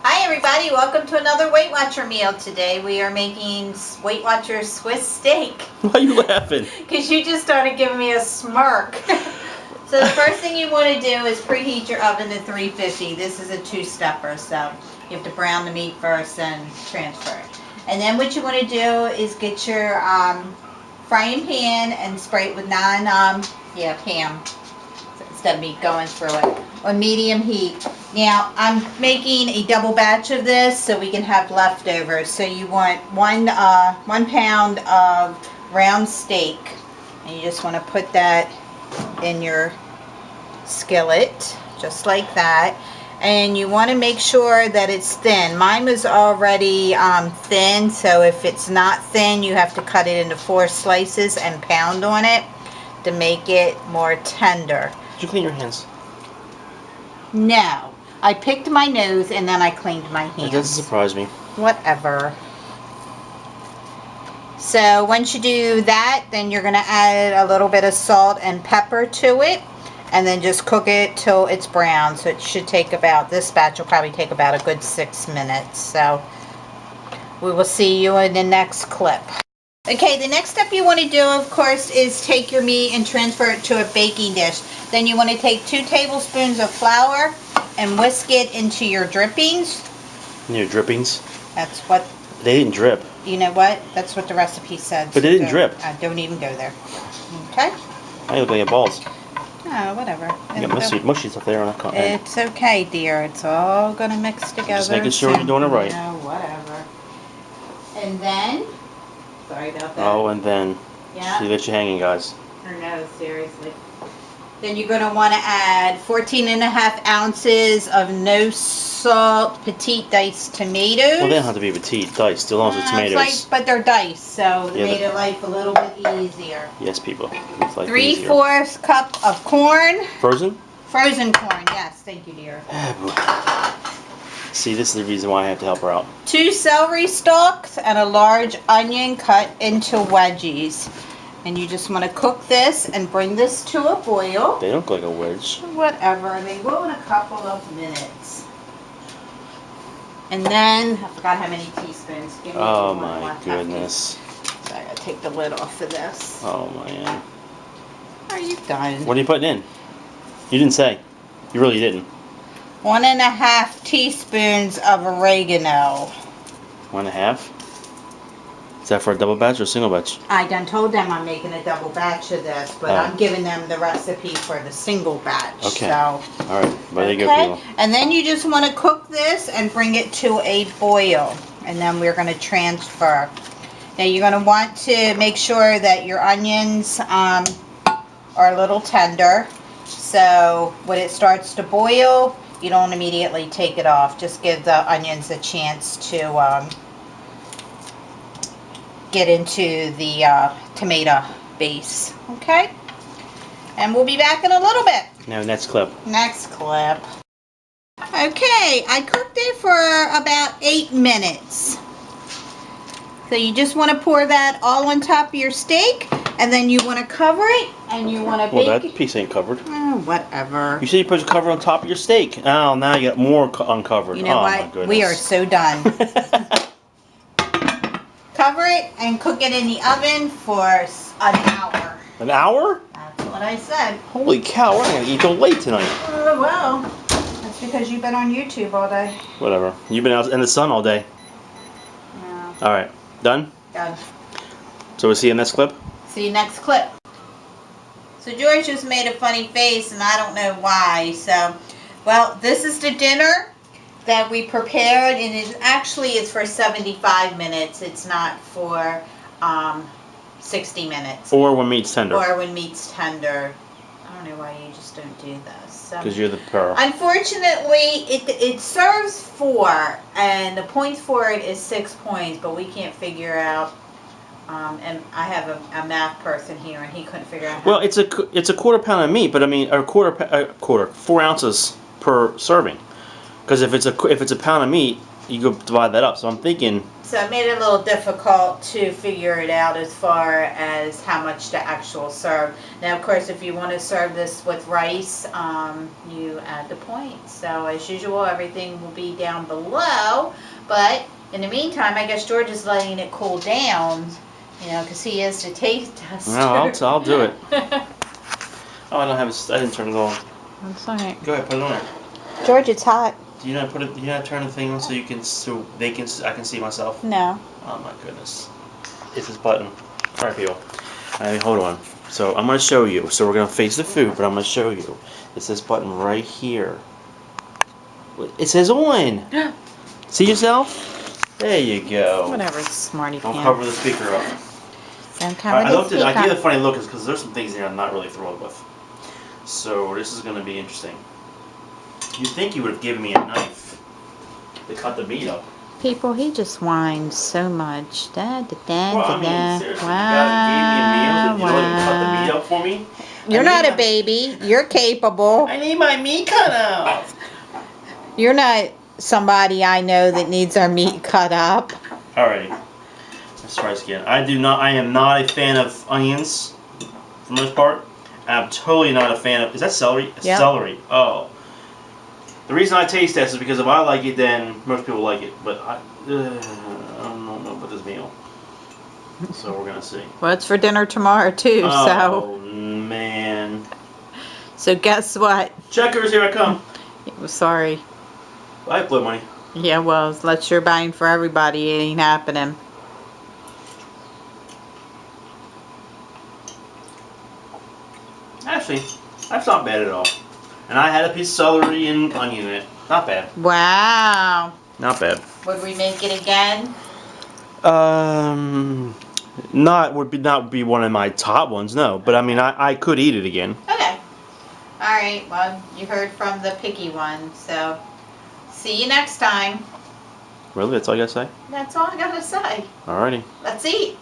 Hi everybody, welcome to another Weight Watcher meal. Today we are making Weight Watcher Swiss steak. Why are you laughing? Because you just started giving me a smirk. So the first thing you want to do is preheat your oven to 350. This is a two-stepper, so you have to brown the meat first and transfer it. And then what you want to do is get your frying pan and spray it with Pam, instead of me going through it, on medium heat. Now, I'm making a double batch of this so we can have leftovers. So you want 1 pound of round steak, and you just want to put that in your skillet, just like that. And you want to make sure that it's thin. Mine was already thin, so if it's not thin, you have to cut it into 4 slices and pound on it to make it more tender. Did you clean your hands? No. I picked my nose and then I cleaned my hands. It doesn't surprise me. Whatever. So once you do that, then you're going to add a little bit of salt and pepper to it. And then just cook it till it's brown. So it should take about, this batch will probably take about a good 6 minutes. So we will see you in the next clip. Okay, the next step you want to do, of course, is take your meat and transfer it to a baking dish. Then you want to take 2 tablespoons of flour and whisk it into your drippings. Your drippings? That's what... They didn't drip. You know what? That's what the recipe said. But they didn't drip. Don't even go there. Okay? I look like your balls. Oh, whatever. You got mushy stuff there on that cotton. It's okay, dear. It's all going to mix together. Just making sure you're doing it right. No, whatever. And then... Sorry about that. Oh, and then... Yeah. She lets you hanging, guys. Or no, seriously. Then you're going to want to add 14.5 ounces of no salt petite diced tomatoes. Well, they don't have to be petite diced, as long as it's tomatoes. Like, but they're diced, so they made it life a little bit easier. Yes, people. It's like 3/4 cup of corn. Frozen? Frozen corn, yes. Thank you, dear. See, this is the reason why I have to help her out. 2 celery stalks and a large onion cut into wedges. And you just want to cook this and bring this to a boil. They look like a wedge. Whatever. They will in a couple of minutes. And then, I forgot how many teaspoons. Give me Oh my goodness. So I gotta take the lid off of this. Oh man. Are you done? What are you putting in? You didn't say. You really didn't. 1.5 teaspoons of oregano. 1.5? Is that for a double batch or a single batch? I done told them I'm making a double batch of this, but I'm giving them the recipe for the single batch. Okay. So, all right. There you go, people. And then you just want to cook this and bring it to a boil. And then we're going to transfer. Now you're going to want to make sure that your onions are a little tender. So when it starts to boil, you don't immediately take it off. Just give the onions a chance to get into the tomato base. Okay? And we'll be back in a little bit. Now, next clip. Next clip. Okay, I cooked it for about 8 minutes. So you just want to pour that all on top of your steak, and then you want to cover it, and you want to bake it. Well, that piece ain't covered. Oh, whatever. You said you put the cover on top of your steak. Oh, now you got more uncovered. You know My what? goodness. We are so done. Cover it and cook it in the oven for an hour. An hour? That's what I said. Holy cow, we're going to eat till late tonight. Well, that's because you've been on YouTube all day. Whatever. You've been out in the sun all day. No. All right. Done? Done. So we'll see you in the next clip? See you next clip. So George just made a funny face, and I don't know why. So, well, this is the dinner that we prepared, and it actually is for 75 minutes. It's not for 60 minutes. Or when meat's tender. Or when meat's tender. I don't know why you just don't do this. Because you're the pro. Unfortunately, it serves 4, and the points for it is 6 points, but we can't figure out. And I have a math person here, and he couldn't figure out. Well, it's a 1/4 pound of meat, but I mean, 4 ounces per serving. Because if it's a pound of meat, you go divide that up. So I'm thinking. So it made it a little difficult to figure it out as far as how much to actual serve. Now, of course, if you want to serve this with rice, you add the points. So as usual, everything will be down below. But in the meantime, I guess George is letting it cool down, because he is the taste tester. No, I'll do it. Oh, I didn't turn it on. That's all right. Go ahead, put it on there. George, it's hot. Do you not turn the thing on so I can see myself? No. Oh my goodness. It's this button. Alright, people. Hold on. So I'm gonna show you. So we're gonna face the food, but I'm gonna show you. It's this button right here. It says on. See yourself? There you go. Whatever, smarty pants. I'll cover the speaker up. Don't cover the speaker. I gave a funny look because there's some things here I'm not really thrilled with. So this is gonna be interesting. You'd think you would have given me a knife to cut the meat up. People, he just whines so much. Well, I mean, seriously, you guys gave me a meal, you don't even cut the meat up for me? You're not a baby. You're capable. I need my meat cut out. You're not somebody I know that needs our meat cut up. Alrighty. Let's try this again. I am not a fan of onions, for the most part. I'm totally not a fan of, is that celery? Yep. Celery. Oh. The reason I taste test is because if I like it, then most people like it. But I don't know about this meal. So we're gonna see. Well, it's for dinner tomorrow too. Oh man. So guess what? Checkers, here I come. Sorry. I blow money. Yeah, well, unless you're buying for everybody, it ain't happening. Actually, that's not bad at all. And I had a piece of celery and onion in it. Not bad. Wow. Not bad. Would we make it again? Would be one of my top ones, no. But I mean, I could eat it again. Okay. All right. Well, you heard from the picky one, so see you next time. Really? That's all you gotta say? That's all I gotta say. Alrighty. Let's eat.